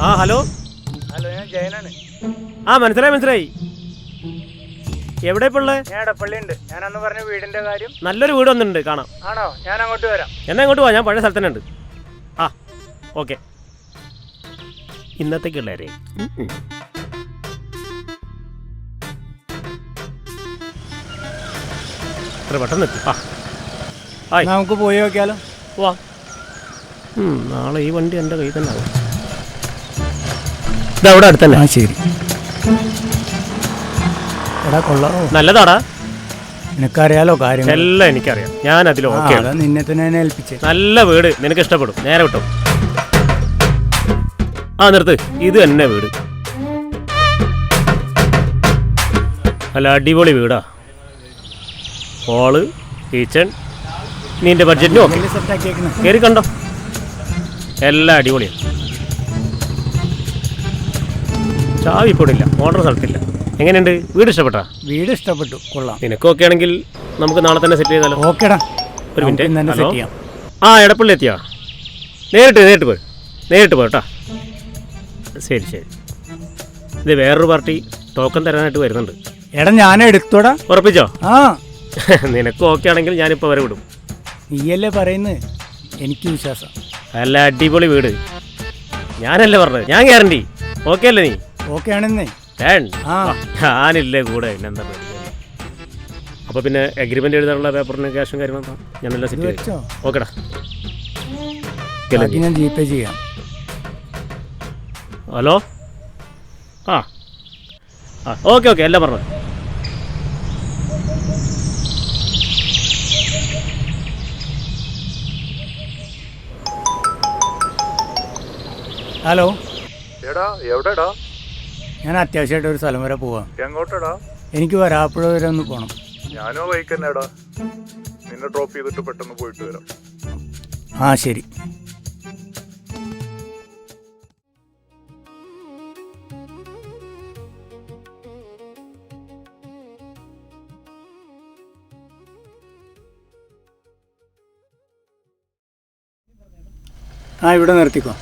ആ hello. Hello, ഞാൻ ജയനാണ്. ആ മനസ്സിലായി. എവിടെ പിള്ളേ? ഞാൻ എടപ്പള്ളി ഉണ്ട്. ഞാൻ അന്ന് പറഞ്ഞ വീടിന്റെ കാര്യം. നല്ലൊരു വീട് വന്നിട്ടുണ്ട്, കാണാം. ആണോ? ഞാൻ അങ്ങോട്ട് വരാം. എന്നാ ഇങ്ങോട്ട് പോവാ, ഞാൻ പഴയ സ്ഥലത്ത് തന്നെ ഉണ്ട്. ആ ഓക്കെ. ഇന്നത്തേക്കുള്ളവരെ എത്ര പെട്ടെന്ന് എത്തും. നമുക്ക് പോയി നോക്കിയാലോ? പോവാ. നാളെ ഈ വണ്ടി എൻ്റെ കയ്യിൽ തന്നെ ആവും. ഇതവിടെ അടുത്തല്ലേ? ആ ശരി. എടാ കൊള്ളാമോ? നല്ലതാടാ. നിനക്കറിയാലോ കാര്യം. എല്ലാം എനിക്കറിയാം. ഞാൻ അതിൽ ഓക്കെ. നിന്നെ തന്നെ ഏൽപ്പിച്ചേ. നല്ല വീട്, നിനക്ക് ഇഷ്ടപ്പെടും. നേരെ വിട്ടോ. ആ നിർത്ത്. ഇത് തന്നെ വീട്. നല്ല അടിപൊളി വീടാ. ഹോള്, കിച്ചൺ, നിന്റെ ബഡ്ജറ്റിനും ഓക്കെ. കയറി കണ്ടോ, എല്ലാം അടിപൊളിയാണ്. ചാവി ഇപ്പോൾ ഇല്ല, ഓർഡർ സ്ഥലത്തില്ല. എങ്ങനെയുണ്ട് വീട്? ഇഷ്ടപ്പെട്ടാ? വീട് ഇഷ്ടപ്പെട്ടു, കൊള്ളാം. നിനക്ക് ഓക്കെ ആണെങ്കിൽ നമുക്ക് നാളെ തന്നെ സെറ്റ് ചെയ്താലോ? ഓക്കെടാ. ഒരു മിനിറ്റ്. ഹലോ. ആ എടപ്പള്ളി എത്തിയാ? നേരിട്ട് പോയി കേട്ടോ. ശരി. ഇത് വേറൊരു പാർട്ടി ടോക്കൺ തരാനായിട്ട് വരുന്നുണ്ട്. എടാ ഞാൻ എടുത്തോടാ. ഉറപ്പിച്ചോ? ആ നിനക്ക് ഓക്കെ ആണെങ്കിൽ ഞാനിപ്പോൾ വരെ വിടും. നീയല്ലേ പറയുന്നത്, എനിക്ക് വിശ്വാസം. നല്ല അടിപൊളി വീട്. ഞാനല്ലേ പറഞ്ഞത്, ഞാൻ ഗ്യാരണ്ടി. ഓക്കെ അല്ലേ നീ? ഓക്കെ ആണെന്നേ. ഞാനില്ലേ കൂടെ, പിന്നെന്താ പേടിക്കുന്നത്? അപ്പോൾ പിന്നെ അഗ്രിമെന്റ് എഴുതാനുള്ള പേപ്പറിന് ക്യാഷും കാര്യങ്ങളും ഞാനെല്ലാം സെറ്റ് ചെയ്തു. ഓക്കെടാ, ഞാൻ ജിപേ ചെയ്യാം. ഹലോ. ആ ഓക്കെ എല്ലാം പറഞ്ഞത്. ഹലോ. എടാ എവിടെടാ? ഞാൻ അത്യാവശ്യമായിട്ട് ഒരു സ്ഥലം വരെ പോവാം. എങ്ങോട്ടടാ? എനിക്ക് വരാപ്പുഴ വരെ ഒന്ന് പോകണം. ഞാനോ ബൈക്ക് തന്നെടാ. നിന്നെ ഡ്രോപ്പ് ചെയ്തിട്ട് പെട്ടെന്ന് പോയിട്ട് വരാം. ആ ശരി. ആ ഇവിടെ നിർത്തിക്കോ.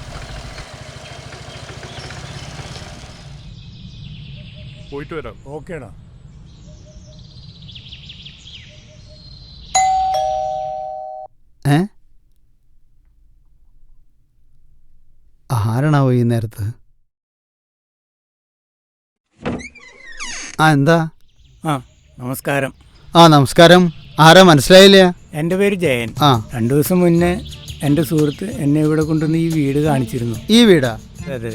പോയിട്ട് വരാം. ഓക്കേടാ. ആരാണാവോ ഈ നേരത്ത്? എന്താ? നമസ്കാരം. നമസ്കാരം. ആരാ മനസ്സിലായില്ല? എൻ്റെ പേര് ജയൻ. 2 ദിവസം മുന്നേ എൻ്റെ സുഹൃത്ത് എന്നെ ഇവിടെ കൊണ്ടുവന്ന് ഈ വീട് കാണിച്ചിരുന്നു. ഈ വീടാ? അതെ.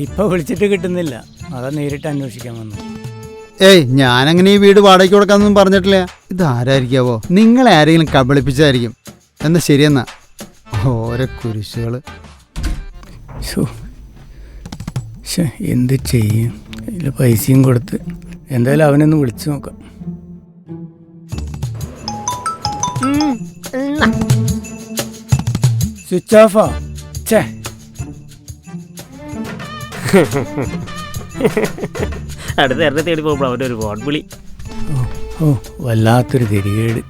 ഇപ്പോൾ വിളിച്ചിട്ട് കിട്ടുന്നില്ല, അതാ നേരിട്ട് അന്വേഷിക്കാൻ വന്നു. ഞാനങ്ങനെ ഈ വീട് വാടകയ്ക്ക് കൊടുക്കാന്നൊന്നും പറഞ്ഞിട്ടില്ല. ഇതാരായിരിക്കാവോ? നിങ്ങളെ ആരെങ്കിലും കബളിപ്പിച്ചായിരിക്കും. എന്നാ ശരിയെന്നാ. ഓരോ കുരിശുകള്. എന്ത് ചെയ്യും? അതിൽ പൈസയും കൊടുത്ത് എന്തായാലും അവനൊന്ന് വിളിച്ചു നോക്കാം. സ്വിച്ച് ഓഫാ? അടുത്ത നേരത്തെ തേടി പോകുമ്പോൾ അവൻ്റെ ഒരു ഫോൺ വിളി. വല്ലാത്തൊരു ഗതികേട്.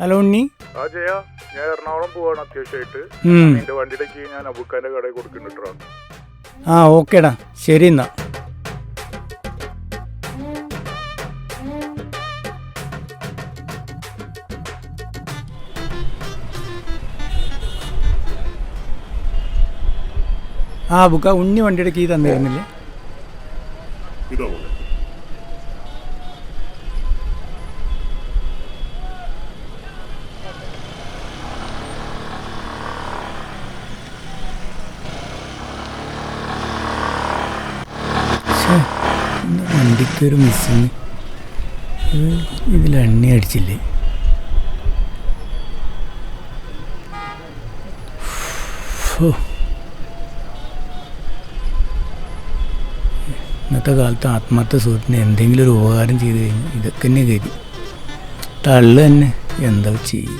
ഹലോ ഉണ്ണി. ആ ജയ, ഞാൻ എറണാകുളം പോവാണ് അത്യാവശ്യമായിട്ട്. നിന്റെ വണ്ടിയുടെ കീ ഞാൻ അബുക്കാന്റെ കടയിൽ കൊടുക്കുന്നുണ്ടോ? ഓക്കേടാ, ശരി എന്നാ. അബുക്ക, ഉണ്ണി വണ്ടിയുടെ കീ തന്നിരുന്നില്ലേ? വണ്ടിക്കൊരു മിസ്സിങ്. ഇതിൽ എണ്ണ അടിച്ചില്ലേ? ഇന്നത്തെ കാലത്ത് ആത്മാർത്ഥ സുഹൃത്തിന് എന്തെങ്കിലും ഒരു ഉപകാരം ചെയ്ത് കഴിഞ്ഞാൽ ഇതൊക്കെ തന്നെ കരുതി തള്ളു തന്നെ. എന്താ ചെയ്യും?